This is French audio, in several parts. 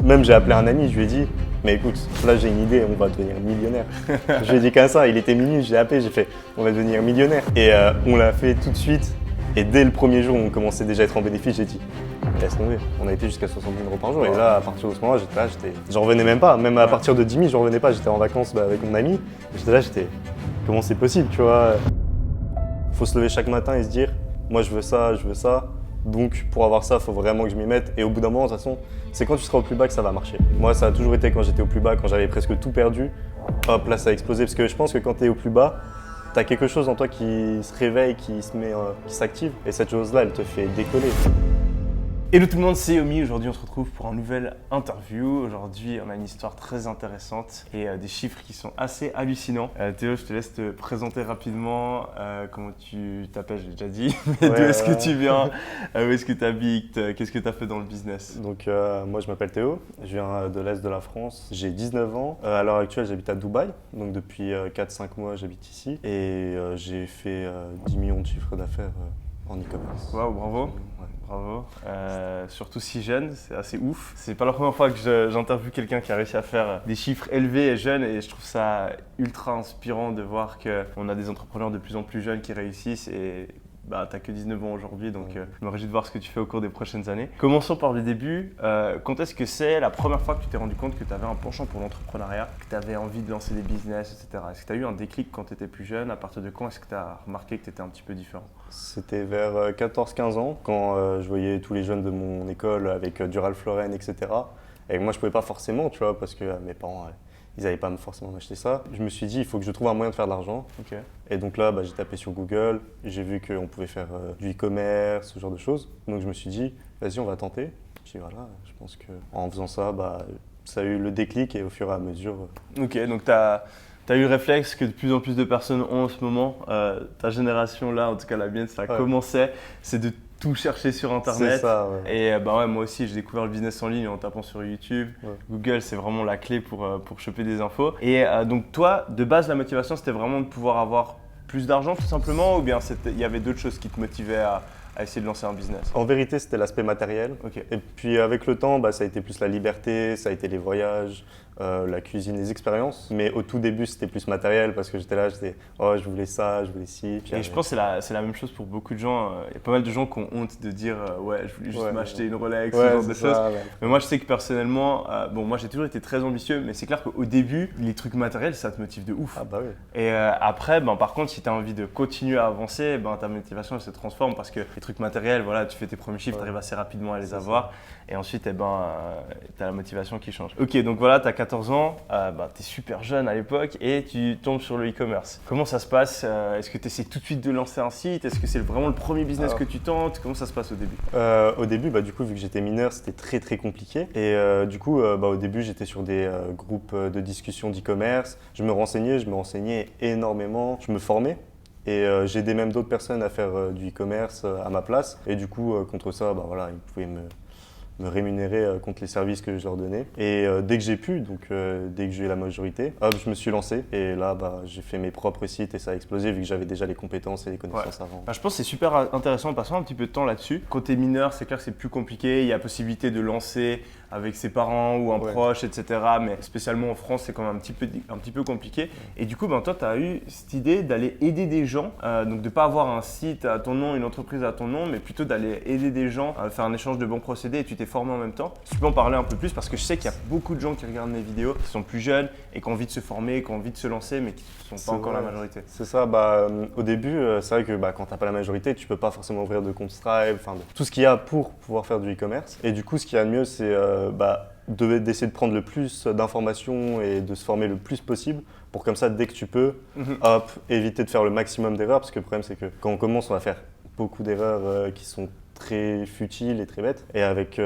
Même j'ai appelé un ami, je lui ai dit, mais écoute, là j'ai une idée, on va devenir millionnaire. Je lui ai dit comme ça, il était minuit, j'ai appelé, j'ai fait, on va devenir millionnaire. Et on l'a fait tout de suite. Et dès le premier jour où on commençait déjà à être en bénéfice, j'ai dit, laisse tomber. On a été jusqu'à 60 000 € par jour. Et là, à partir de ce moment-là, j'en revenais même pas. Même à partir de 10 000, j'en revenais pas. J'étais en vacances avec mon ami. J'étais là, comment c'est possible, tu vois? Faut se lever chaque matin et se dire, moi je veux ça, je veux ça. Donc pour avoir ça, il faut vraiment que je m'y mette. Et au bout d'un moment, de toute façon, c'est quand tu seras au plus bas que ça va marcher. Moi, ça a toujours été quand j'étais au plus bas, quand j'avais presque tout perdu. Hop, là, ça a explosé. Parce que je pense que quand tu es au plus bas, tu as quelque chose en toi qui se réveille, qui s'active. Et cette chose-là, elle te fait décoller. Hello tout le monde, c'est Yomi. Aujourd'hui, on se retrouve pour un nouvel interview. Aujourd'hui, on a une histoire très intéressante et des chiffres qui sont assez hallucinants. Théo, je te laisse te présenter rapidement. Comment tu t'appelles, j'ai déjà dit. Mais d'où est-ce que tu viens? Où est-ce que tu habites? Qu'est-ce que tu as fait dans le business? Donc, moi, je m'appelle Théo. Je viens de l'Est de la France. J'ai 19 ans. À l'heure actuelle, j'habite à Dubaï. Donc, depuis 4-5 mois, j'habite ici. Et j'ai fait 10 millions de chiffres d'affaires en e-commerce. Waouh, bravo. Ouais. Bravo. Surtout si jeune, c'est assez ouf. C'est pas la première fois que j'interviewe quelqu'un qui a réussi à faire des chiffres élevés et jeunes, et je trouve ça ultra inspirant de voir qu'on a des entrepreneurs de plus en plus jeunes qui réussissent. Et t'as que 19 ans aujourd'hui, donc je me réjouis de voir ce que tu fais au cours des prochaines années. Commençons par le début. Quand est-ce que c'est la première fois que tu t'es rendu compte que tu avais un penchant pour l'entrepreneuriat, que tu avais envie de lancer des business, etc. Est-ce que tu as eu un déclic quand tu étais plus jeune? À partir de quand est-ce que tu as remarqué que tu étais un petit peu différent? C'était vers 14-15 ans, quand je voyais tous les jeunes de mon école avec du Ralph Lauren, etc. Et moi, je pouvais pas forcément, tu vois, parce que mes parents, ils n'avaient pas forcément m'acheter ça. Je me suis dit, il faut que je trouve un moyen de faire de l'argent. Okay. Et donc là, j'ai tapé sur Google, j'ai vu qu'on pouvait faire du e-commerce, ce genre de choses. Donc je me suis dit, vas-y, on va tenter. Puis voilà, je pense qu'en faisant ça, ça a eu le déclic et au fur et à mesure. Ok, donc tu as eu le réflexe que de plus en plus de personnes ont en ce moment. Ta génération là, en tout cas la mienne, ça commençait, c'est de tout chercher sur internet. C'est ça, ouais. Et moi aussi, j'ai découvert le business en ligne en tapant sur YouTube. Ouais. Google, c'est vraiment la clé pour choper des infos. Et donc toi, de base, la motivation, c'était vraiment de pouvoir avoir plus d'argent tout simplement, ou bien il y avait d'autres choses qui te motivaient à essayer de lancer un business? En vérité, c'était l'aspect matériel. Okay. Et puis avec le temps, ça a été plus la liberté, ça a été les voyages, la cuisine, les expériences. Mais au tout début, c'était plus matériel parce que je voulais ça, je voulais ci. Et je pense que c'est la même chose pour beaucoup de gens. Il y a pas mal de gens qui ont honte de dire ouais, je voulais juste m'acheter une Rolex, ce genre de choses. Ouais. Mais moi, je sais que personnellement, moi j'ai toujours été très ambitieux, mais c'est clair qu'au début, les trucs matériels, ça te motive de ouf. Ah bah oui. Et après, par contre, si tu as envie de continuer à avancer, ta motivation elle se transforme parce que les trucs matériels, voilà, tu fais tes premiers chiffres, tu arrives assez rapidement à les avoir. Et ensuite, tu as la motivation qui change. Ok, donc voilà, tu as 14 ans, tu es super jeune à l'époque et tu tombes sur le e-commerce. Comment ça se passe? Est-ce que tu essaies tout de suite de lancer un site? Est-ce que c'est vraiment le premier business que tu tentes? Comment ça se passe au début? Au début, du coup, vu que j'étais mineur, c'était très très compliqué. Et du coup, au début, j'étais sur des groupes de discussion d'e-commerce. Je me renseignais énormément, je me formais. Et j'aidais même d'autres personnes à faire du e-commerce à ma place. Et du coup, contre ça, ils pouvaient me rémunérer contre les services que je leur donnais. Et dès que j'ai pu, donc dès que j'ai eu la majorité, je me suis lancé. Et là, j'ai fait mes propres sites et ça a explosé vu que j'avais déjà les compétences et les connaissances avant. Je pense que c'est super intéressant, passons un petit peu de temps là-dessus. Quand tu es mineur, c'est clair que c'est plus compliqué. Il y a la possibilité de lancer avec ses parents ou un proche, etc. Mais spécialement en France, c'est quand même un petit peu compliqué. Et du coup, toi, tu as eu cette idée d'aller aider des gens, donc de ne pas avoir un site à ton nom, une entreprise à ton nom, mais plutôt d'aller aider des gens à faire un échange de bons procédés et tu t'es formé en même temps. Tu peux en parler un peu plus parce que je sais qu'il y a beaucoup de gens qui regardent mes vidéos, qui sont plus jeunes et qui ont envie de se former, qui ont envie de se lancer, mais qui ne sont pas encore la majorité. C'est ça, au début, c'est vrai que quand tu n'as pas la majorité, tu ne peux pas forcément ouvrir de compte Stripe, tout ce qu'il y a pour pouvoir faire du e-commerce. Et du coup, ce qu'il y a de mieux, c'est d'essayer de prendre le plus d'informations et de se former le plus possible pour comme ça, dès que tu peux, éviter de faire le maximum d'erreurs. Parce que le problème, c'est que quand on commence, on va faire beaucoup d'erreurs qui sont très futiles et très bêtes. Et avec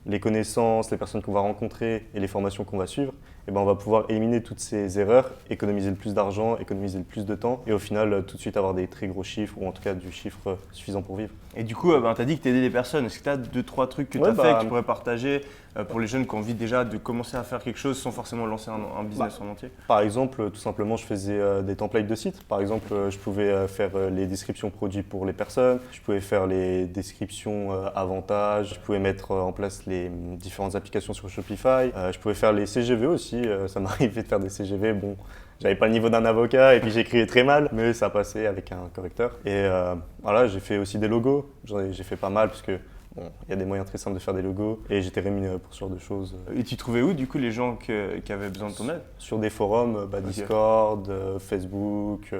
les connaissances, les personnes qu'on va rencontrer et les formations qu'on va suivre, on va pouvoir éliminer toutes ces erreurs, économiser le plus d'argent, économiser le plus de temps et au final tout de suite avoir des très gros chiffres ou en tout cas du chiffre suffisant pour vivre. Et du coup, tu as dit que tu aidais les personnes. Est-ce que tu as 2-3 trucs que tu as fait que tu pourrais partager pour les jeunes qui ont envie déjà de commencer à faire quelque chose sans forcément lancer un business en entier? Par exemple, tout simplement, je faisais des templates de sites. Par exemple, je pouvais faire les descriptions produits pour les personnes, je pouvais faire les descriptions avantages, je pouvais mettre en place les différentes applications sur Shopify, je pouvais faire les CGV aussi, ça m'arrivait de faire des CGV, bon, j'avais pas le niveau d'un avocat et puis j'écrivais très mal, mais ça passait avec un correcteur. Et voilà, j'ai fait aussi des logos, j'ai fait pas mal parce que bon, il y a des moyens très simples de faire des logos et j'étais rémunéré pour ce genre de choses. Et tu trouvais où du coup les gens qui avaient besoin de ton aide? Sur des forums, Discord, Facebook,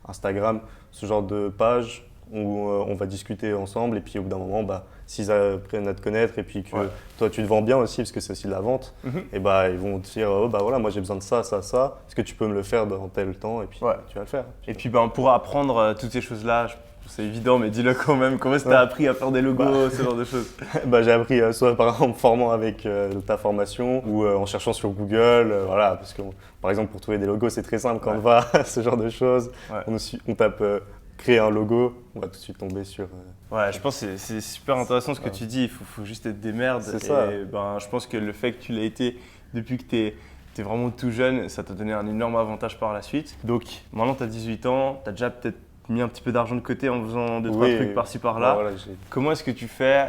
Instagram, ce genre de pages où on va discuter ensemble et puis au bout d'un moment, s'ils apprennent à te connaître et puis que toi tu te vends bien aussi parce que c'est aussi de la vente, et ils vont te dire voilà, moi j'ai besoin de ça, ça, ça, est-ce que tu peux me le faire dans tel temps et puis tu vas le faire. Et puis pour apprendre toutes ces choses-là, c'est évident, mais dis-le quand même, comment est-ce que tu as appris à faire des logos, ce genre de choses? J'ai appris soit par exemple en me formant avec ta formation ou en cherchant sur Google, voilà, parce que par exemple pour trouver des logos c'est très simple, Canva, ce genre de choses. On tape créer un logo, on va tout de suite tomber sur… Ouais, je pense que c'est super intéressant ce que tu dis, il faut juste être des merdes. C'est ça. Et je pense que le fait que tu l'aies été depuis que tu es vraiment tout jeune, ça t'a donné un énorme avantage par la suite. Donc maintenant tu as 18 ans, tu as déjà peut-être mis un petit peu d'argent de côté en faisant 2-3 trucs par-ci par-là. Voilà, comment est-ce que tu fais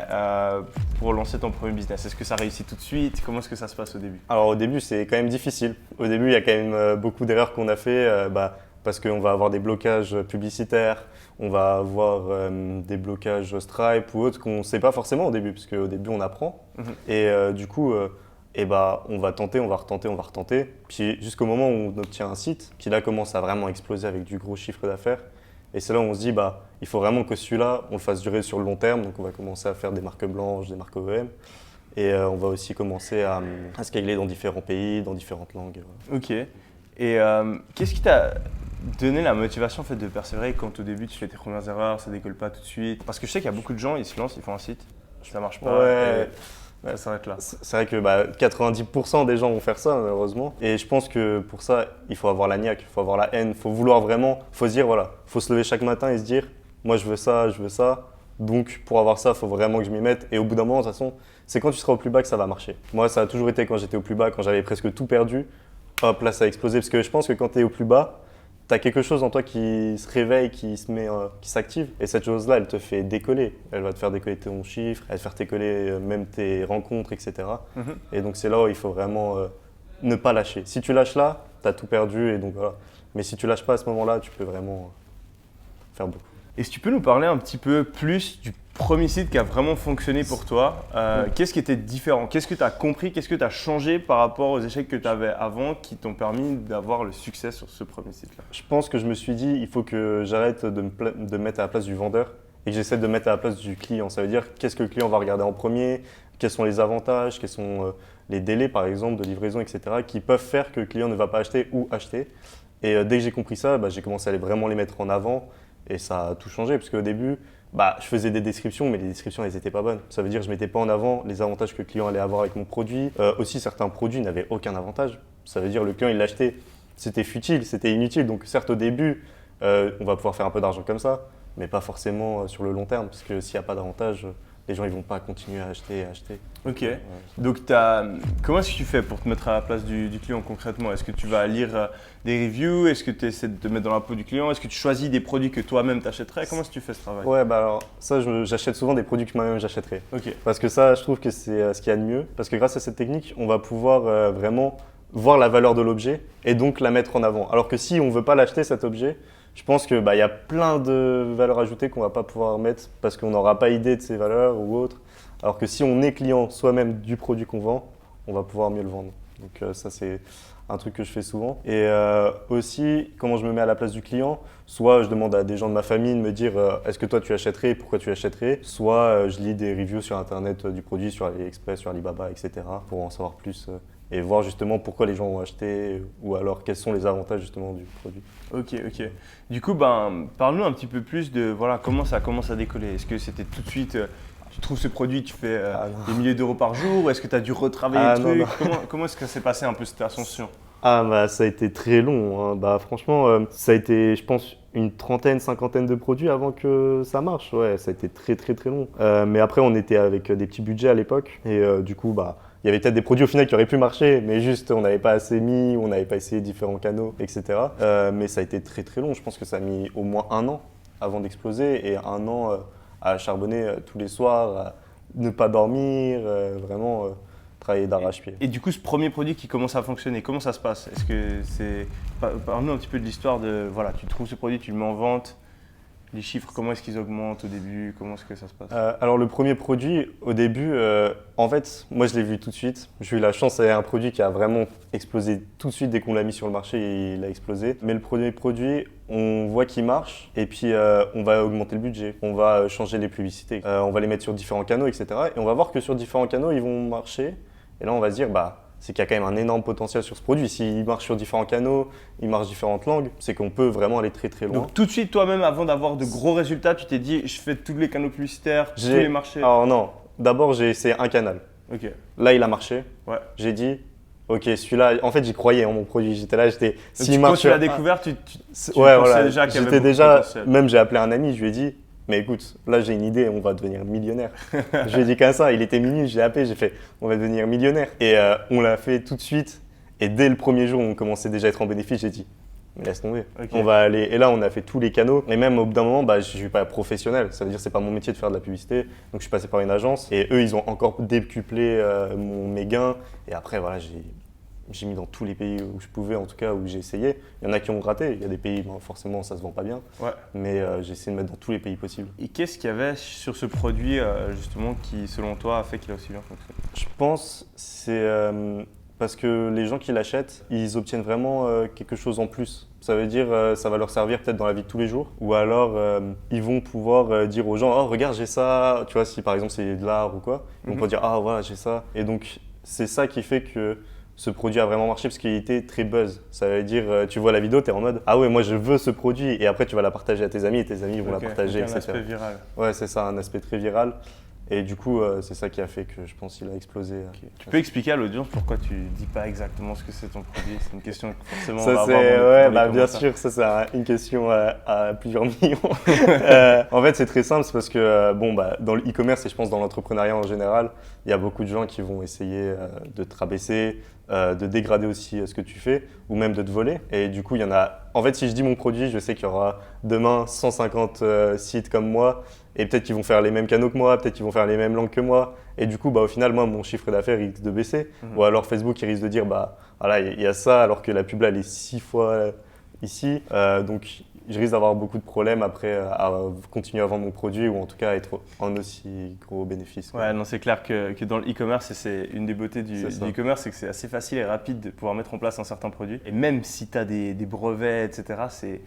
pour lancer ton premier business? Est-ce que ça réussit tout de suite? Comment est-ce que ça se passe au début? Alors au début c'est quand même difficile. Au début il y a quand même beaucoup d'erreurs qu'on a fait parce qu'on va avoir des blocages publicitaires, on va avoir des blocages Stripe ou autres qu'on ne sait pas forcément au début parce qu'au début on apprend. Et du coup on va tenter, on va retenter. Puis jusqu'au moment où on obtient un site qui là commence à vraiment exploser avec du gros chiffre d'affaires. Et c'est là où on se dit, il faut vraiment que celui-là, on le fasse durer sur le long terme. Donc, on va commencer à faire des marques blanches, des marques OEM. Et on va aussi commencer à scaler dans différents pays, dans différentes langues. Ok. Et qu'est-ce qui t'a donné la motivation en fait, de persévérer quand au début tu fais tes premières erreurs, ça décolle pas tout de suite? Parce que je sais qu'il y a beaucoup de gens, ils se lancent, ils font un site, ça marche pas. Ça s'arrête là. C'est vrai que 90% des gens vont faire ça, malheureusement. Et je pense que pour ça, il faut avoir la niaque, il faut avoir la haine, il faut vouloir vraiment, il faut se dire, voilà, il faut se lever chaque matin et se dire, moi je veux ça, je veux ça. Donc pour avoir ça, il faut vraiment que je m'y mette. Et au bout d'un moment, de toute façon, c'est quand tu seras au plus bas que ça va marcher. Moi, ça a toujours été quand j'étais au plus bas, quand j'avais presque tout perdu. Hop, là, ça a explosé. Parce que je pense que quand tu es au plus bas, tu as quelque chose en toi qui se réveille, qui s'active. Et cette chose-là, elle te fait décoller. Elle va te faire décoller ton chiffre, elle va te faire décoller même tes rencontres, etc. Et donc, c'est là où il faut vraiment ne pas lâcher. Si tu lâches là, tu as tout perdu. Et donc, voilà. Mais si tu lâches pas à ce moment-là, tu peux vraiment faire beaucoup. Et si tu peux nous parler un petit peu plus du premier site qui a vraiment fonctionné pour toi, qu'est-ce qui était différent? Qu'est-ce que tu as compris? Qu'est-ce que tu as changé par rapport aux échecs que tu avais avant qui t'ont permis d'avoir le succès sur ce premier site-là? Je pense que je me suis dit, il faut que j'arrête de me mettre à la place du vendeur et que j'essaie de me mettre à la place du client. Ça veut dire qu'est-ce que le client va regarder en premier, quels sont les avantages, quels sont les délais par exemple de livraison, etc. qui peuvent faire que le client ne va pas acheter ou acheter. Et dès que j'ai compris ça, j'ai commencé à vraiment les mettre en avant. Et ça a tout changé, parce qu'au début, je faisais des descriptions, mais les descriptions, elles n'étaient pas bonnes. Ça veut dire que je ne mettais pas en avant les avantages que le client allait avoir avec mon produit. Aussi, certains produits n'avaient aucun avantage. Ça veut dire que le client, il l'achetait, c'était futile, c'était inutile. Donc certes, au début, on va pouvoir faire un peu d'argent comme ça, mais pas forcément sur le long terme, parce que s'il n'y a pas d'avantage, les gens ne vont pas continuer à acheter et acheter. Ok. Donc, comment est-ce que tu fais pour te mettre à la place du client concrètement? Est-ce que tu vas lire des reviews? Est-ce que tu essaies de te mettre dans la peau du client? Est-ce que tu choisis des produits que toi-même t'achèterais? Comment est-ce que tu fais ce travail? Ouais, alors ça, j'achète souvent des produits que moi-même j'achèterais. Ok. Parce que ça, je trouve que c'est ce qu'il y a de mieux. Parce que grâce à cette technique, on va pouvoir vraiment voir la valeur de l'objet et donc la mettre en avant. Alors que si on ne veut pas l'acheter, cet objet, je pense qu'il y a plein de valeurs ajoutées qu'on ne va pas pouvoir mettre parce qu'on n'aura pas idée de ces valeurs ou autres. Alors que si on est client soi-même du produit qu'on vend, on va pouvoir mieux le vendre. Donc ça, c'est un truc que je fais souvent. Et aussi, comment je me mets à la place du client, soit je demande à des gens de ma famille de me dire est-ce que toi tu achèterais et pourquoi tu achèterais, soit je lis des reviews sur internet du produit, sur AliExpress, sur Alibaba, etc. pour en savoir plus et voir justement pourquoi les gens ont acheté ou alors quels sont les avantages justement du produit. Ok. Du coup, parle-nous un petit peu plus de comment ça commence à décoller. Est-ce que c'était tout de suite… Tu trouves ce produit, tu fais des milliers d'euros par jour? Est-ce que tu as dû retravailler le truc? Comment est-ce que ça s'est passé un peu cette ascension? Ça a été très long. Franchement, ça a été, je pense, une trentaine, cinquantaine de produits avant que ça marche. Ouais, ça a été très long. Mais après, on était avec des petits budgets à l'époque. Et du coup, il y avait peut-être des produits au final qui auraient pu marcher, mais juste on n'avait pas assez mis, on n'avait pas essayé différents canaux, etc. Mais ça a été très très long. Je pense que ça a mis au moins 1 an avant d'exploser et 1 an à charbonner tous les soirs, à ne pas dormir, vraiment travailler d'arrache-pied. Et du coup, ce premier produit qui commence à fonctionner, comment ça se passe? Est-ce que c'est… Parle-nous un petit peu de l'histoire de… Voilà, tu trouves ce produit, tu le mets en vente. Les chiffres, comment est-ce qu'ils augmentent au début? Comment est-ce que ça se passe? Alors le premier produit, au début, en fait, moi je l'ai vu tout de suite. J'ai eu la chance, c'est un produit qui a vraiment explosé tout de suite dès qu'on l'a mis sur le marché, il a explosé. Mais le premier produit, on voit qu'il marche et puis on va augmenter le budget, on va changer les publicités, on va les mettre sur différents canaux, etc. Et on va voir que sur différents canaux, ils vont marcher. Et là, on va se dire, c'est qu'il y a quand même un énorme potentiel sur ce produit. S'il marche sur différents canaux, il marche différentes langues, c'est qu'on peut vraiment aller très très loin. Donc tout de suite, toi-même, avant d'avoir de gros résultats, tu t'es dit, je fais tous les canaux publicitaires, tous les marchés. Alors non, d'abord j'ai essayé un canal. Ok. Là, il a marché. Ouais. J'ai dit, ok, celui-là, en fait, j'y croyais en mon produit. J'étais là, Quand tu l'as découvert, tu ouais, pensais voilà. déjà qu'il y avait J'étais beaucoup de déjà, potentiel. même j'ai appelé un ami, je lui ai dit, mais écoute, là j'ai une idée, on va devenir millionnaire. Je lui ai dit qu'un ça, il était minuit, j'ai appelé, j'ai fait, on va devenir millionnaire. Et on l'a fait tout de suite. Et dès le premier jour, on commençait déjà à être en bénéfice, j'ai dit, mais laisse tomber, Ok. on va aller. Et là, on a fait tous les canaux. Et même au bout d'un moment, je ne suis pas professionnel. Ça veut dire que ce n'est pas mon métier de faire de la publicité. Donc je suis passé par une agence. Et eux, ils ont encore décuplé mes gains. Et après, voilà, j'ai mis dans tous les pays où je pouvais, en tout cas, où j'ai essayé. Il y en a qui ont raté. Il y a des pays, forcément, ça ne se vend pas bien. Ouais. Mais j'ai essayé de mettre dans tous les pays possibles. Et qu'est-ce qu'il y avait sur ce produit, justement, qui, selon toi, a fait qu'il a aussi bien fonctionné? Je pense c'est parce que les gens qui l'achètent, ils obtiennent vraiment quelque chose en plus. Ça veut dire ça va leur servir peut-être dans la vie de tous les jours. Ou alors ils vont pouvoir dire aux gens, oh regarde j'ai ça. Tu vois, si par exemple c'est de l'art ou quoi, ils vont pouvoir dire, ah voilà j'ai ça. Et donc c'est ça qui fait que ce produit a vraiment marché parce qu'il était très buzz. Ça veut dire, tu vois la vidéo, tu es en mode, ah ouais, moi je veux ce produit. Et après, tu vas la partager à tes amis et tes amis vont la partager, donc etc. un aspect viral. Ouais, c'est ça, un aspect très viral. Et du coup, c'est ça qui a fait que je pense qu'il a explosé. Tu peux expliquer à l'audience pourquoi tu dis pas exactement ce que c'est ton produit? C'est une question que forcément on Ça va c'est avoir ouais, dans les bien commentaires. sûr, ça c'est une question à plusieurs millions. En fait, c'est très simple, c'est parce que dans le e-commerce et je pense dans l'entrepreneuriat en général, il y a beaucoup de gens qui vont essayer de te rabaisser, de dégrader aussi ce que tu fais ou même de te voler. Et du coup, il y en a. En fait, si je dis mon produit, je sais qu'il y aura demain 150 sites comme moi. Et peut-être qu'ils vont faire les mêmes canaux que moi, peut-être qu'ils vont faire les mêmes langues que moi. Et du coup, au final, moi, mon chiffre d'affaires risque de baisser. Ou alors Facebook, il risque de dire, voilà, il y a ça, alors que la pub, là, elle est 6 fois ici. Donc, je risque d'avoir beaucoup de problèmes après à continuer à vendre mon produit ou en tout cas à être en aussi gros bénéfice. Ouais, non, c'est clair que dans le e-commerce, et c'est une des beautés du e-commerce, c'est que c'est assez facile et rapide de pouvoir mettre en place un certain produit. Et même si tu as des brevets, etc., c'est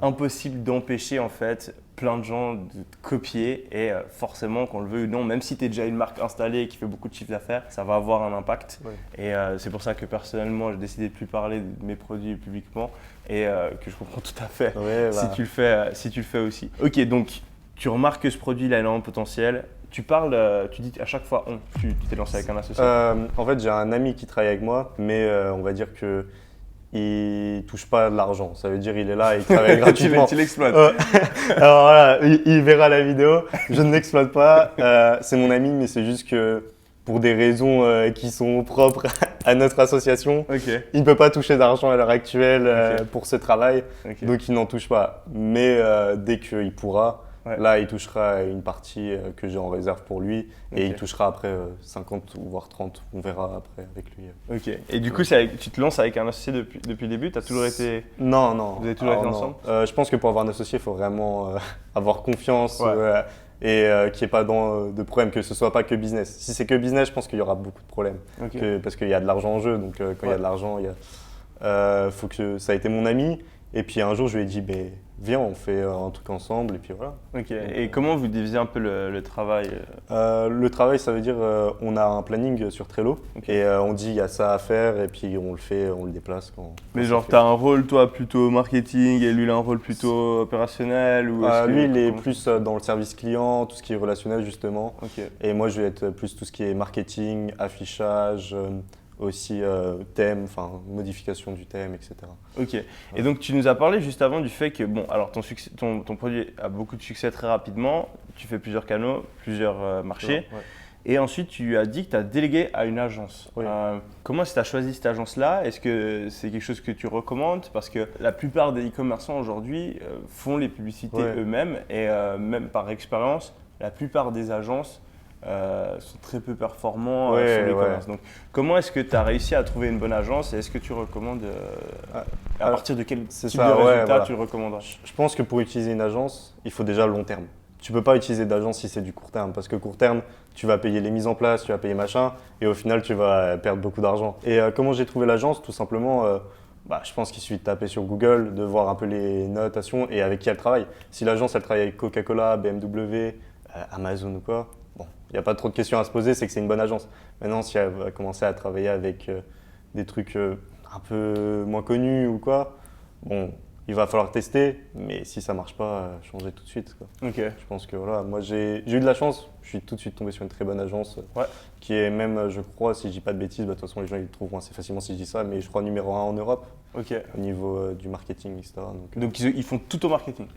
impossible d'empêcher en fait plein de gens de te copier et forcément, qu'on le veuille ou non, même si tu es déjà une marque installée et qui fait beaucoup de chiffre d'affaires, ça va avoir un impact. Ouais. Et c'est pour ça que personnellement, j'ai décidé de plus parler de mes produits publiquement et que je comprends tout à fait si tu le fais aussi. Ok, donc tu remarques que ce produit il a énormément de potentiel. Tu parles, tu dis à chaque fois tu t'es lancé avec un associé. En fait, j'ai un ami qui travaille avec moi, mais on va dire que il touche pas de l'argent. Ça veut dire il est là, il travaille gratuitement. Tu l'exploites. Alors voilà, il verra la vidéo. Je ne l'exploite pas. C'est mon ami, mais c'est juste que pour des raisons qui sont propres à notre association, il ne peut pas toucher d'argent à l'heure actuelle pour ce travail. Donc il n'en touche pas. Mais dès qu'il pourra, là il touchera une partie que j'ai en réserve pour lui et il touchera après 50 ou voire 30. On verra après avec lui. Ok. Et du coup, tu te lances avec un associé depuis le début? Tu as toujours été… Non. Vous avez toujours été ensemble? Je pense que pour avoir un associé, il faut vraiment avoir confiance. Et qu'il n'y ait pas de problème, que ce soit pas que business. Si c'est que business, je pense qu'il y aura beaucoup de problèmes. Parce qu'il y a de l'argent en jeu, donc quand il y a de l'argent, faut que ça a été mon ami. Et puis un jour, je lui ai dit, viens, on fait un truc ensemble, et puis voilà. Ok. Et comment vous divisez un peu le travail? Le travail, ça veut dire on a un planning sur Trello et on dit il y a ça à faire et puis on le fait, on le déplace. Mais genre, tu as un rôle toi plutôt marketing et lui il a un rôle plutôt opérationnel ou lui, il est plus dans le service client, tout ce qui est relationnel justement. Et moi, je vais être plus tout ce qui est marketing, affichage. Aussi thème, modification du thème, etc. Ok. Et donc tu nous as parlé juste avant du fait que alors ton produit a beaucoup de succès très rapidement, tu fais plusieurs canaux, plusieurs marchés. Et ensuite, tu as dit que tu as délégué à une agence. Oui. Comment est-ce que tu as choisi cette agence-là? Est-ce que c'est quelque chose que tu recommandes? Parce que la plupart des e-commerçants aujourd'hui font les publicités eux-mêmes et même par expérience, la plupart des agences sont très peu performants sur l'e-commerce. Donc, comment est-ce que tu as réussi à trouver une bonne agence et est-ce que tu recommandes à partir de quel type de résultat tu le recommanderais? Je pense que pour utiliser une agence, il faut déjà le long terme. Tu peux pas utiliser d'agence si c'est du court terme parce que court terme, tu vas payer les mises en place, tu vas payer machin et au final, tu vas perdre beaucoup d'argent. Et comment j'ai trouvé l'agence? Tout simplement, je pense qu'il suffit de taper sur Google, de voir un peu les notations et avec qui elle travaille. Si l'agence, elle travaille avec Coca-Cola, BMW, Amazon ou quoi, bon, il n'y a pas trop de questions à se poser, c'est que c'est une bonne agence. Maintenant, si elle va commencer à travailler avec des trucs un peu moins connus ou quoi, bon, il va falloir tester, mais si ça marche pas, changer tout de suite, quoi. Ok. Je pense que voilà, moi j'ai eu de la chance, je suis tout de suite tombé sur une très bonne agence qui est même, je crois, si je dis pas de bêtises, de toute façon les gens ils le trouveront assez facilement si je dis ça, mais je crois numéro 1 en Europe au niveau du marketing, etc. Donc ils font tout au marketing?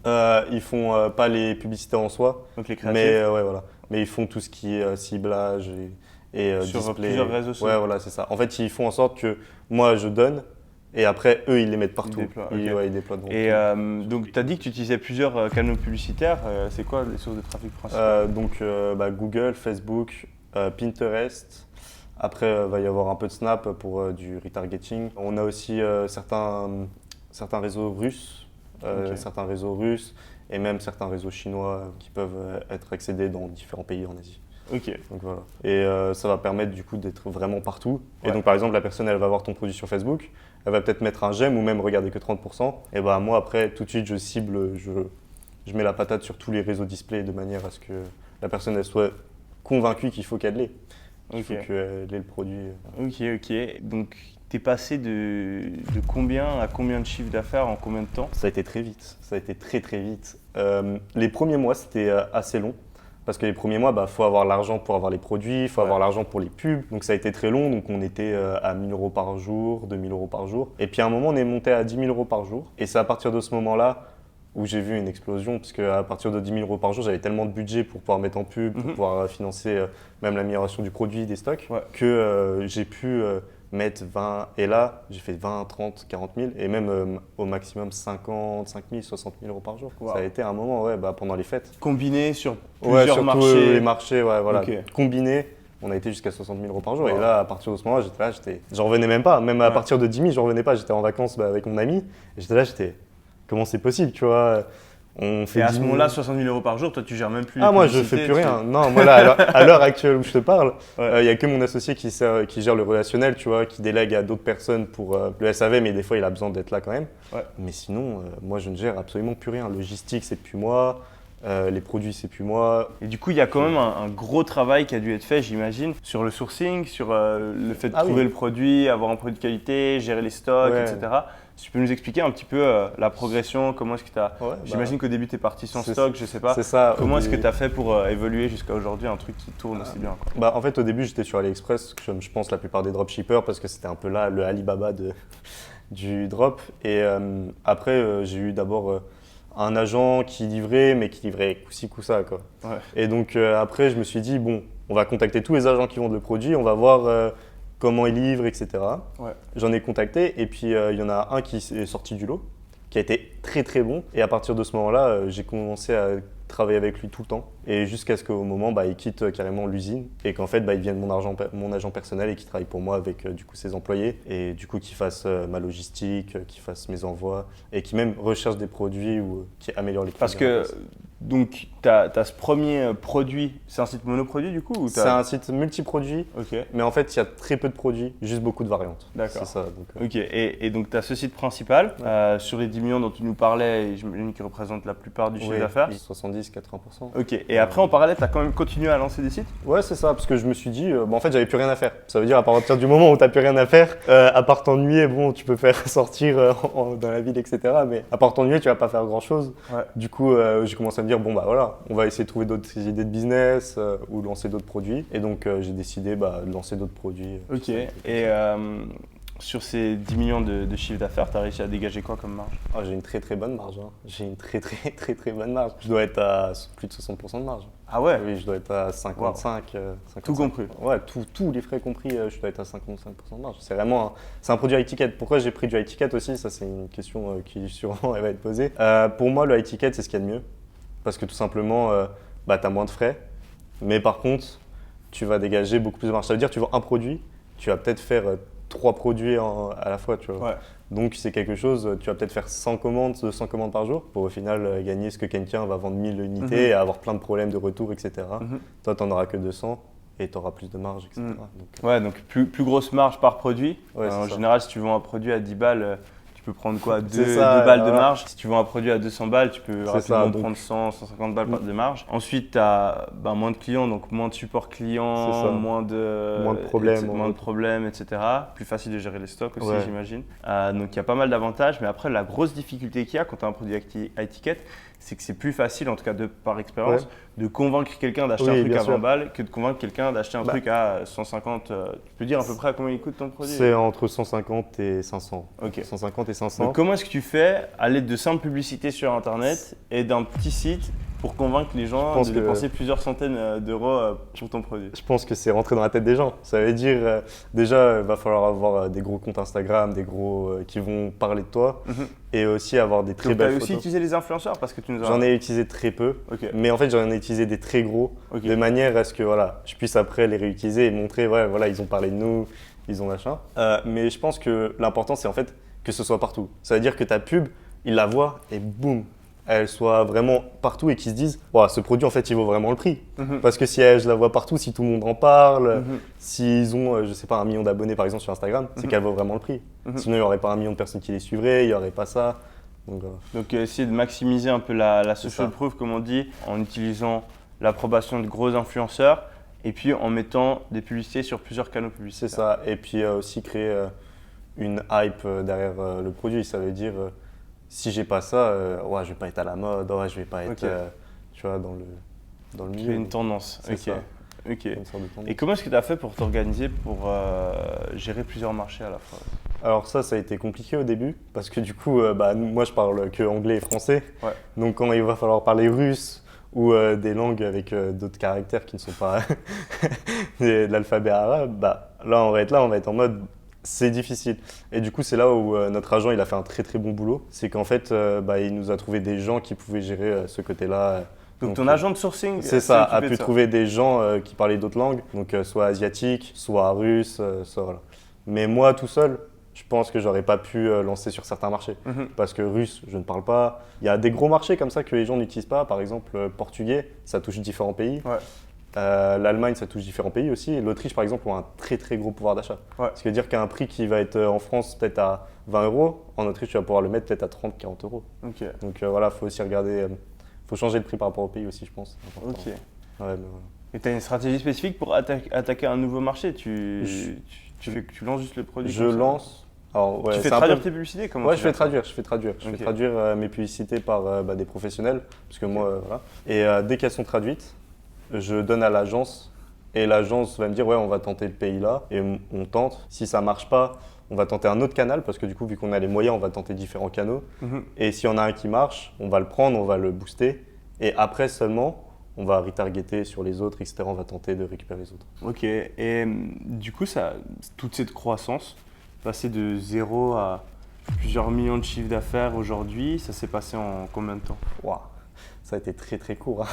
Ils font pas les publicités en soi, donc les créatifs. mais voilà. Mais ils font tout ce qui est ciblage et sur display. Plusieurs réseaux sociaux. Ouais, voilà, c'est ça. En fait, ils font en sorte que moi je donne. Et après, eux, ils les mettent partout. Ils déploient. Et donc, tu as dit que tu utilisais plusieurs canaux publicitaires. C'est quoi les sources de trafic principales? Google, Facebook, Pinterest. Après, il va y avoir un peu de Snap pour du retargeting. On a aussi certains réseaux russes, certains réseaux russes et même certains réseaux chinois qui peuvent être accédés dans différents pays en Asie. Ok. Donc voilà. Et ça va permettre du coup d'être vraiment partout. Et donc par exemple, la personne, elle va voir ton produit sur Facebook. Elle va peut-être mettre un j'aime ou même regarder que 30%. Et bah moi après, tout de suite, je cible, je mets la patate sur tous les réseaux display de manière à ce que la personne elle soit convaincue qu'il faut qu'elle l'ait. Il faut qu'elle ait le produit. Ok. Donc tu es passé de combien à combien de chiffre d'affaires en combien de temps? Ça a été très vite. Ça a été très très vite. Les premiers mois, c'était assez long. Parce que les premiers mois, il faut avoir l'argent pour avoir les produits, il faut avoir l'argent pour les pubs. Donc ça a été très long, donc on était à 1 000 € par jour, 2 000 € par jour. Et puis à un moment, on est monté à 10 000 € par jour. Et c'est à partir de ce moment-là où j'ai vu une explosion, parce qu'à partir de 10 000 € par jour, j'avais tellement de budget pour pouvoir mettre en pub, pour pouvoir financer même l'amélioration du produit, des stocks, que j'ai pu mettre 20. Et là, j'ai fait 20, 30, 40 000 et même au maximum 55 000, 60 000 € par jour. Wow. Ça a été un moment pendant les fêtes. Combiné sur plusieurs marchés. Les marchés, voilà. Combiné. On a été jusqu'à 60 000 € par jour. Et là, à partir de ce moment-là, j'en revenais même pas. Même à partir de 10 000, j'en revenais pas. J'étais en vacances avec mon ami. Et comment c'est possible, tu vois? Et à ce moment-là, 60 000 € par jour, toi tu gères même plus. Moi je fais plus rien. Non, moi là, à l'heure actuelle où je te parle, il n'y a que mon associé qui gère le relationnel, tu vois, qui délègue à d'autres personnes pour le SAV, mais des fois il a besoin d'être là quand même. Mais sinon, moi je ne gère absolument plus rien. Logistique, c'est plus moi. Les produits, c'est plus moi. Et du coup, il y a quand même un gros travail qui a dû être fait, j'imagine, sur le sourcing, sur le fait de trouver le produit, avoir un produit de qualité, gérer les stocks, etc. Si tu peux nous expliquer un petit peu la progression, comment est-ce que tu as… J'imagine qu'au début, tu es parti sans stock, je sais pas. C'est ça. Comment est-ce que tu as fait pour évoluer jusqu'à aujourd'hui un truc qui tourne aussi bien, quoi? En fait, au début, j'étais sur AliExpress, comme je pense la plupart des dropshippers, parce que c'était un peu là le Alibaba du drop. Et après, j'ai eu d'abord un agent qui livrait, mais qui livrait coup-ci, coup-ça, quoi. Et donc après, je me suis dit, bon, on va contacter tous les agents qui vendent le produit, on va voir comment ils livrent, etc. J'en ai contacté et puis il y en a un qui est sorti du lot, qui a été très très bon. Et à partir de ce moment-là, j'ai commencé à travailler avec lui tout le temps. Et jusqu'à ce qu'au moment, il quitte carrément l'usine et qu'en fait, il devienne mon agent personnel et qu'il travaille pour moi avec du coup ses employés. Et du coup, qu'il fasse ma logistique, qu'il fasse mes envois et qu'il même recherche des produits ou qui améliore les produits. Parce que donc, tu as ce premier produit, c'est un site monoproduit du coup ou C'est un site multiproduit, mais en fait, il y a très peu de produits, juste beaucoup de variantes. D'accord. C'est ça. Ok, et donc tu as ce site principal, sur les 10 millions dont tu nous parlais, j'imagine qu'il représente la plupart du chiffre d'affaires. 70-80%. Ok, et après en parallèle, tu as quand même continué à lancer des sites? Ouais, c'est ça, parce que je me suis dit, en fait, j'avais plus rien à faire. Ça veut dire, à partir du moment où tu n'as plus rien à faire, à part t'ennuyer, bon, tu peux faire sortir dans la ville, etc. Mais à part t'ennuyer, tu vas pas faire grand-chose. Du coup, j'ai commencé à me dire, bon, voilà, on va essayer de trouver d'autres idées de business ou lancer d'autres produits. Et donc, j'ai décidé de lancer d'autres produits. Ok, et Sur ces 10 millions de chiffre d'affaires, tu as réussi à dégager quoi comme marge? Ah, j'ai une très très bonne marge. J'ai une très très très très bonne marge. Je dois être à plus de 60% de marge. Ah ouais? Oui, je dois être à 55. 55. Tout compris? Ouais, tous les frais compris, je dois être à 55% de marge. C'est vraiment c'est un produit high ticket. Pourquoi j'ai pris du high ticket aussi? Ça, c'est une question qui sûrement elle va être posée. Pour moi, le high ticket, c'est ce qu'il y a de mieux. Parce que tout simplement, tu as moins de frais. Mais par contre, tu vas dégager beaucoup plus de marge. Ça veut dire que tu vends un produit, tu vas peut-être faire 3 produits à la fois. Tu vois. Ouais. Donc c'est quelque chose, tu vas peut-être faire 100 commandes, 200 commandes par jour pour au final gagner ce que quelqu'un va vendre 1000 unités et avoir plein de problèmes de retour, etc. Toi, tu n'en auras que 200 et tu auras plus de marge, etc. Donc plus grosse marge par produit. Ouais, En ça. général, si tu vends un produit à 10 balles, tu peux prendre quoi? 2 C'est ça, balles de voilà. marge. Si tu vends un produit à 200 balles, tu peux C'est rapidement ça, donc. prendre 100, 150 balles de marge. Ensuite, tu as moins de clients, donc moins de support C'est client, ça. moins de problèmes, moins de problèmes, etc. Plus facile de gérer les stocks aussi, Ouais. j'imagine. Donc il y a pas mal d'avantages, mais après, la grosse difficulté qu'il y a quand tu as un produit high ticket, c'est que c'est plus facile, en tout cas par expérience, de convaincre quelqu'un d'acheter Oui, un truc bien à 20 sûr. balles que de convaincre quelqu'un d'acheter un truc à 150. Tu peux dire à peu près à combien il coûte ton produit? C'est entre 150 et 500. Ok. 150 et 500. Donc comment est-ce que tu fais à l'aide de simples publicités sur Internet et d'un petit site pour convaincre les gens pense de que- dépenser plusieurs centaines d'euros pour ton produit? Je pense que c'est rentré dans la tête des gens. Ça veut dire, déjà, il va falloir avoir des gros comptes Instagram, des gros qui vont parler de toi et aussi avoir des très Donc tu as belles aussi photos. utilisé les influenceurs parce que tu nous as… J'en ai utilisé très peu, Ok. mais en fait, j'en ai utilisé des très gros Ok. de manière à ce que voilà, je puisse après les réutiliser et montrer, ouais, voilà, ils ont parlé de nous, ils ont machin. Mais je pense que l'important, c'est en fait que ce soit partout. Ça veut dire que ta pub, ils la voient et boum, elle soit vraiment partout et qu'ils se disent, wow, ce produit, en fait, il vaut vraiment le prix. Parce que si je la vois partout, si tout le monde en parle, s'ils ont, je sais pas, 1 million d'abonnés par exemple sur Instagram, c'est qu'elle vaut vraiment le prix. Sinon, il n'y aurait pas 1 million de personnes qui les suivraient, il n'y aurait pas ça. Donc, voilà. Donc essayer de maximiser un peu la social ça. proof, comme on dit, en utilisant l'approbation de gros influenceurs et puis en mettant des publicités sur plusieurs canaux publicitaires. C'est ça. Et puis aussi créer une hype derrière le produit. Ça veut dire, si j'ai pas ça, ouais, je vais pas être à la mode, ouais, je vais pas être tu vois, dans le Créer milieu. une tendance. C'est ça. Ok. Une sorte de tendance. Et comment est-ce que tu as fait pour t'organiser pour gérer plusieurs marchés à la fois? Alors ça a été compliqué au début parce que du coup, moi je parle que anglais et français. Ouais. Donc quand il va falloir parler russe ou des langues avec d'autres caractères qui ne sont pas de l'alphabet arabe, là on va être en mode c'est difficile. Et du coup c'est là où notre agent il a fait un très très bon boulot. C'est qu'en fait il nous a trouvé des gens qui pouvaient gérer ce côté-là. Donc ton agent de sourcing C'est ça, a pu trouver des gens qui parlaient d'autres langues, donc soit asiatiques, soit russes, soit voilà. Mais moi tout seul, je pense que j'aurais pas pu lancer sur certains marchés. Parce que russe, je ne parle pas. Il y a des gros marchés comme ça que les gens n'utilisent pas. Par exemple, portugais, ça touche différents pays. Ouais. L'Allemagne, ça touche différents pays aussi. L'Autriche, par exemple, a un très très gros pouvoir d'achat. Ouais. Ce qui veut dire qu'un prix qui va être en France peut-être à 20 euros, en Autriche, tu vas pouvoir le mettre peut-être à 30-40 euros. Ok. Donc voilà, il faut aussi regarder. Faut changer le prix par rapport au pays aussi, je pense. C'est important. Ok. Ouais, mais voilà. Et tu as une stratégie spécifique pour attaquer un nouveau marché? Tu lances juste le produit? Je comme ça lance. Alors, ouais, Tu fais c'est un traduire peu- tes publicités? Comment Ouais, tu je fais fais ça? traduire. Je Ok. fais traduire mes publicités par des professionnels, parce que moi, voilà. Et dès qu'elles sont traduites, je donne à l'agence, et l'agence va me dire, ouais, on va tenter le pays là, et on tente. Si ça marche pas, on va tenter un autre canal, parce que du coup, vu qu'on a les moyens, on va tenter différents canaux. Et s'il y en a un qui marche, on va le prendre, on va le booster, et après seulement, on va retargeter sur les autres, etc. On va tenter de récupérer les autres. Ok. Et du coup, toute cette croissance, passer de 0 à plusieurs millions de chiffres d'affaires aujourd'hui, ça s'est passé en combien de temps? Waouh, ça a été très très court.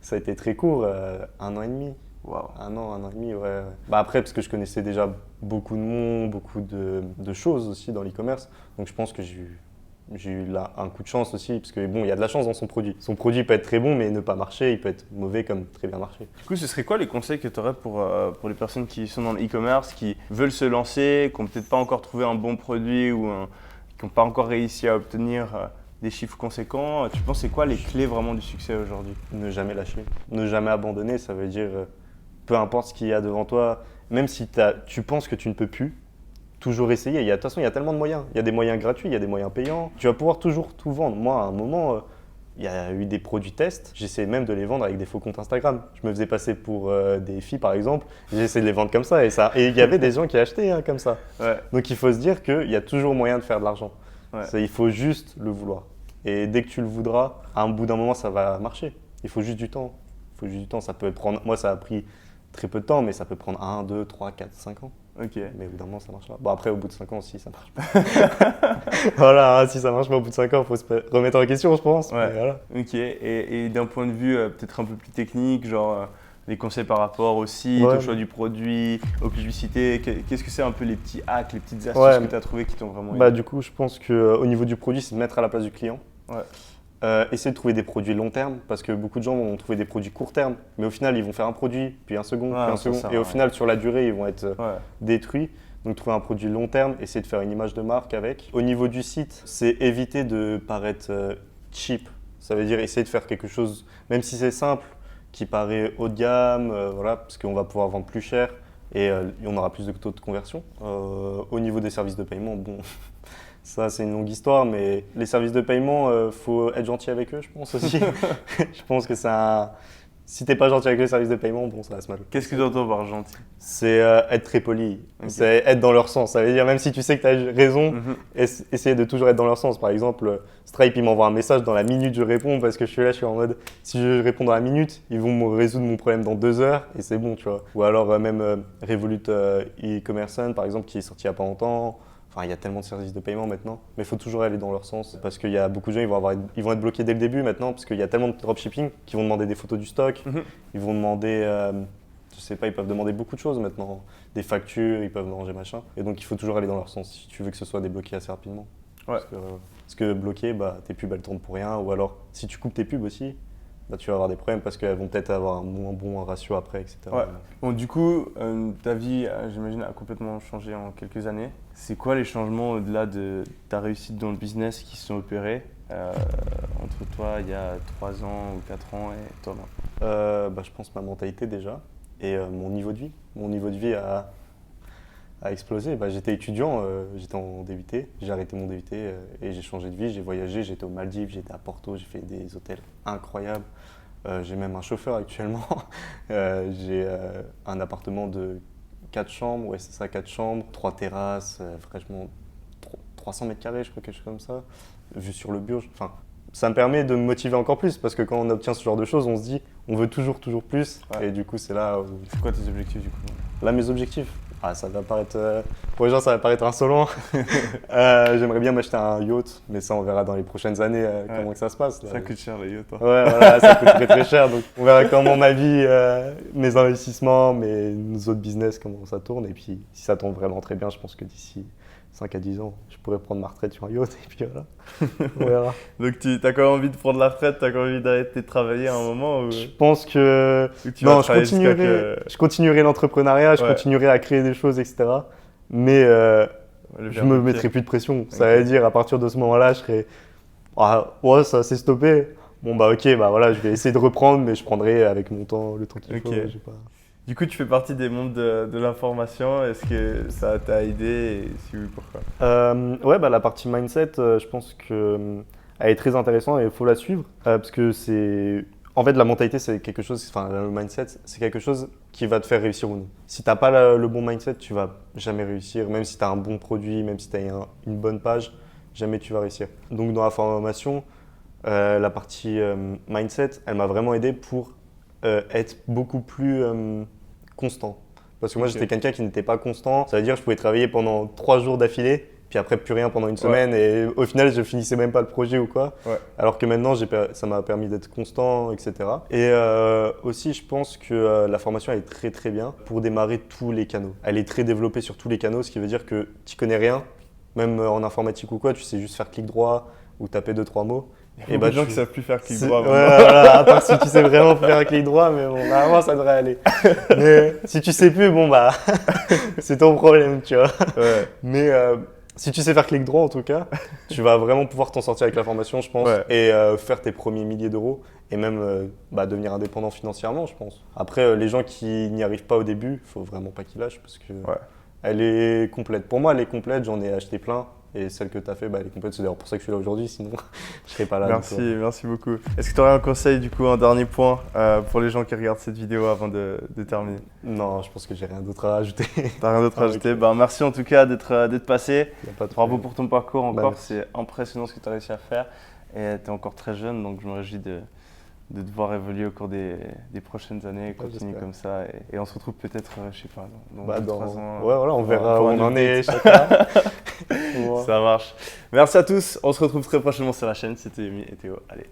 Ça a été très court, 1 an et demi. Waouh. 1 an et demi, ouais. Après, parce que je connaissais déjà beaucoup de monde, beaucoup de choses aussi dans l'e-commerce. Donc je pense que j'ai eu là un coup de chance aussi, parce que bon, il y a de la chance dans son produit. Son produit peut être très bon, mais ne pas marcher. Il peut être mauvais comme très bien marcher. Du coup, ce serait quoi les conseils que tu aurais pour les personnes qui sont dans le e-commerce, qui veulent se lancer, qui n'ont peut-être pas encore trouvé un bon produit ou qui n'ont pas encore réussi à obtenir des chiffres conséquents? Tu penses c'est quoi les clés vraiment du succès aujourd'hui? Ne jamais lâcher, ne jamais abandonner, ça veut dire peu importe ce qu'il y a devant toi, même si tu penses que tu ne peux plus, toujours essayer. De toute façon, il y a tellement de moyens. Il y a des moyens gratuits, il y a des moyens payants. Tu vas pouvoir toujours tout vendre. Moi, à un moment, il y a eu des produits tests. J'essayais même de les vendre avec des faux comptes Instagram. Je me faisais passer pour des filles, par exemple. J'essayais de les vendre comme ça. Et il y avait des gens qui achetaient hein, comme ça. Ouais. Donc il faut se dire qu'il y a toujours moyen de faire de l'argent. Ouais. Il faut juste le vouloir. Et dès que tu le voudras, à un bout d'un moment, ça va marcher. Il faut juste du temps. Il faut juste du temps. Ça peut prendre... Moi, ça a pris très peu de temps, mais ça peut prendre 1, 2, 3, 4, 5 ans. Ok. Mais au bout d'un moment, ça marchera. Bon, après, au bout de 5 ans aussi, ça marche pas. Voilà, hein, si ça marche pas au bout de 5 ans, il faut se remettre en question, je pense. Ouais. Mais voilà. Ok. Et d'un point de vue peut-être un peu plus technique, genre les conseils par rapport au site, Ouais. au choix du produit, aux publicités, qu'est-ce que c'est un peu les petits hacks, les petites astuces Ouais. que tu as trouvées qui t'ont vraiment aidé? Bah, du coup, je pense qu'au niveau du produit, c'est de mettre à la place du client. Ouais. Essayer de trouver des produits long terme, parce que beaucoup de gens vont trouver des produits court terme, mais au final, ils vont faire un produit, puis un second, Ouais, puis un ça second. sert Et à au rien. final, sur la durée, ils vont être Ouais. détruits. Donc, trouver un produit long terme, essayer de faire une image de marque avec. Au niveau du site, c'est éviter de paraître cheap. Ça veut dire essayer de faire quelque chose, même si c'est simple, qui paraît haut de gamme, voilà, parce qu'on va pouvoir vendre plus cher et on aura plus de taux de conversion. Au niveau des services de paiement, bon, ça c'est une longue histoire, mais les services de paiement, faut être gentil avec eux, je pense aussi. Je pense que si t'es pas gentil avec les services de paiement, bon, ça va se mal. Qu'est-ce que tu entends par gentil? C'est être très poli, Ok. c'est être dans leur sens. Ça veut dire, même si tu sais que tu as raison, Mhm. essayer de toujours être dans leur sens. Par exemple, Stripe, il m'envoie un message dans la minute, je réponds parce que je suis là, je suis en mode, si je réponds dans la minute, ils vont me résoudre mon problème dans 2 heures et c'est bon, tu vois. Ou alors même Revolut e-commerce, par exemple, qui est sorti il n'y a pas longtemps. Enfin, il y a tellement de services de paiement maintenant, mais il faut toujours aller dans leur sens parce qu'il y a beaucoup de gens, ils vont être bloqués dès le début maintenant parce qu'il y a tellement de dropshipping qui vont demander des photos du stock, Mhm. ils vont demander, je sais pas, ils peuvent demander beaucoup de choses maintenant, des factures, ils peuvent manger machin. Et donc il faut toujours aller dans leur sens si tu veux que ce soit débloqué assez rapidement. Ouais. Parce que bloqué, bah, tes pubs elles tournent pour rien, ou alors si tu coupes tes pubs aussi, bah, tu vas avoir des problèmes parce qu'elles vont peut-être avoir un moins bon ratio après, etc. Ouais. Bon, du coup, ta vie, j'imagine, a complètement changé en quelques années. C'est quoi les changements au-delà de ta réussite dans le business qui se sont opérés entre toi il y a 3 ans ou 4 ans et toi maintenant? Bah, je pense ma mentalité déjà et mon niveau de vie. Mon niveau de vie a explosé. Bah, j'étais étudiant, j'étais en DUT, j'ai arrêté mon DUT et j'ai changé de vie, j'ai voyagé, j'étais aux Maldives, j'étais à Porto, j'ai fait des hôtels incroyables. J'ai même un chauffeur actuellement. J'ai un appartement de 4 chambres, ouais c'est ça, 4 chambres, 3 terrasses, franchement 300 mètres carrés je crois, quelque chose comme ça, vue sur le Burj. Enfin, ça me permet de me motiver encore plus parce que quand on obtient ce genre de choses, on se dit on veut toujours plus. Ouais. Et du coup c'est là où... C'est quoi tes objectifs du coup? Là mes objectifs, ça va paraître, pour les gens ça va paraître insolent. J'aimerais bien m'acheter un yacht, mais ça on verra dans les prochaines années comment que ça se passe. Là. Ça coûte cher les yachts. Ouais, voilà, ça coûte très très cher. Donc on verra comment ma vie, mes investissements, nos autres business, comment ça tourne. Et puis si ça tourne vraiment très bien, je pense que d'ici 5 à 10 ans, je pourrais prendre ma retraite sur un yacht. Et puis voilà, on verra. Donc tu as quand même envie de prendre la retraite, tu as quand même envie d'arrêter de travailler à un moment ou... Je pense que tu vas non, travailler jusqu'à que- je continuerai l'entrepreneuriat, je Ouais. continuerai à créer des choses, etc. Mais le je verbe me au pied. mettrai plus de pression. Ça Ok. veut dire à partir de ce moment-là, je serai ouais, ça s'est stoppé. Bon bah ok, bah voilà, je vais essayer de reprendre, mais je prendrai avec mon temps, le temps qu'il Ok. faut. J'ai pas... Du coup, tu fais partie des mondes de l'information. Est-ce que ça t'a aidé et si oui, pourquoi? Ouais, bah la partie mindset, je pense que elle est très intéressante et il faut la suivre parce que c'est en fait la mentalité c'est quelque chose, enfin le mindset c'est quelque chose qui va te faire réussir ou non. Si t'as pas le bon mindset, tu vas jamais réussir, même si tu as un bon produit, même si tu as une bonne page, jamais tu vas réussir. Donc dans la formation, la partie mindset, elle m'a vraiment aidé pour être beaucoup plus constant. Parce que moi, Ok. j'étais quelqu'un qui n'était pas constant. Ça veut dire que je pouvais travailler pendant 3 jours d'affilée, puis après plus rien pendant une semaine. Et au final, je finissais même pas le projet ou quoi. Ouais. Alors que maintenant, ça m'a permis d'être constant, etc. Et aussi, je pense que la formation elle est très très bien pour démarrer tous les canaux. Elle est très développée sur tous les canaux, ce qui veut dire que tu connais rien, même en informatique ou quoi, tu sais juste faire clic droit ou taper 2-3 mots. Il y a beaucoup de gens qui savent plus faire clic C'est- droit. Ouais, vraiment. voilà, à part si tu sais vraiment faire un clic droit, mais bon, normalement ça devrait aller. Mais si tu sais plus, bon bah, c'est ton problème, tu vois. Ouais. Mais si tu sais faire clic droit en tout cas, tu vas vraiment pouvoir t'en sortir avec la formation, je pense, Ouais. et faire tes premiers milliers d'euros et même devenir indépendant financièrement, je pense. Après, les gens qui n'y arrivent pas au début, il faut vraiment pas qu'ils lâchent parce que Ouais. Elle est complète. Pour moi, elle est complète. J'en ai acheté plein. Et celle que tu as fait, bah, elle est complète. C'est d'ailleurs pour ça que je suis là aujourd'hui. Sinon, je serais pas là. Merci beaucoup. Est-ce que tu aurais un conseil, du coup, un dernier point pour les gens qui regardent cette vidéo avant de terminer? Non, je pense que j'ai rien d'autre à rajouter. T'as rien d'autre à ajouter? Ben, merci en tout cas d'être passé. Y a pas de Bravo problème. pour ton parcours encore. Merci. C'est impressionnant ce que tu as réussi à faire. Et tu es encore très jeune, donc je me réjouis de te voir évoluer au cours des prochaines années, continuer j'espère. comme ça. Et on se retrouve peut-être, je sais pas, dans Bah, 3 ans. Ouais, voilà, on verra pour où un on en est update. chacun. Voilà. Ça marche. Merci à tous. On se retrouve très prochainement sur la chaîne. C'était Emi et Théo. Allez.